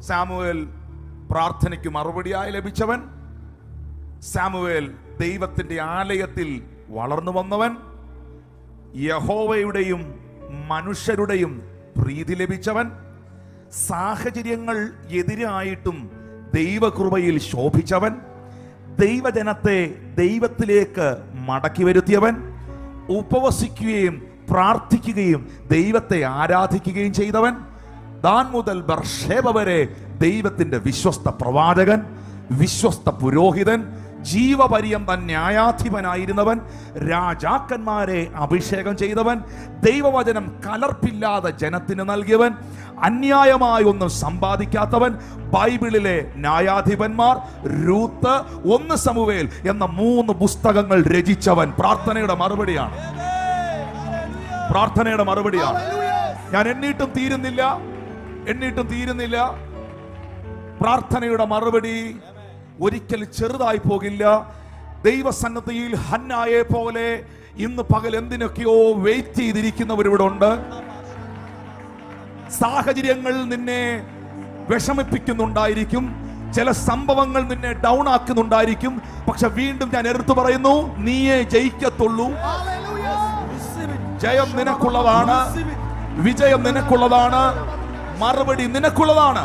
Samuel പ്രാർത്ഥനയ്ക്ക് മറുപടിയായി ലഭിച്ചവൻ, Samuel ദൈവത്തിന്റെ ആലയത്തിൽ വളർന്നു വന്നവൻ, യഹോവയുടെയും മനുഷ്യരുടെയും പ്രീതി ലഭിച്ചവൻ, സാഹചര്യങ്ങൾ എതിരായിട്ടും ദൈവകൃപയിൽ ശോഭിച്ചവൻ, ദൈവജനത്തെ ദൈവത്തിലേക്ക് മടക്കി വരുത്തിയവൻ, ഉപവസിക്കുകയും പ്രാർത്ഥിക്കുകയും ദൈവത്തെ ആരാധിക്കുകയും ചെയ്തവൻ, ദാൻ മുതൽ ബർശേബ വരെ ദൈവത്തിന്റെ വിശ്വസ്ത പ്രവാചകൻ, വിശ്വസ്ത പുരോഹിതൻ, ജീവപര്യന്ത ന്യായാധിപനായിരുന്നവൻ, രാജാക്കന്മാരെ അഭിഷേകം ചെയ്തവൻ, ദൈവവചനം കലർപ്പില്ലാതെ ജനത്തിന് നൽകിയവൻ, അന്യായമായി ഒന്നും സമ്പാദിക്കാത്തവൻ, ബൈബിളിലെ ന്യായാധിപന്മാർ, രൂത്ത്, 1 ശമൂവേൽ എന്ന 3 പുസ്തകങ്ങൾ രചിച്ചവൻ. പ്രാർത്ഥനയുടെ മറുപടിയാണ്. പ്രാർത്ഥനയുടെ മറുപടിയാണ്. ഞാൻ എണ്ണീട്ടും തീരുന്നില്ല. പ്രാർത്ഥനയുടെ മറുപടി ഒരിക്കലും ചെറുതായി പോകില്ല. ദൈവസന്നിധിയിൽ ഹന്നായെ പോലെ ഇന്ന് പകൽ എന്തിനൊക്കെയോ വെയിറ്റ് ചെയ്തിരിക്കുന്നവരിവിടെ ഉണ്ട്. സാഹചര്യങ്ങൾ നിന്നെ വിഷമിപ്പിക്കുന്നുണ്ടായിരിക്കും, ചില സംഭവങ്ങൾ നിന്നെ ഡൗൺ ആക്കുന്നുണ്ടായിരിക്കും. പക്ഷെ വീണ്ടും ഞാൻ എടുത്തു പറയുന്നു, നീയേ ജയിക്കത്തുള്ളൂ. ജയം നിനക്കുള്ളതാണ്, വിജയം നിനക്കുള്ളതാണ്, മറുപടി നിനക്കുള്ളതാണ്.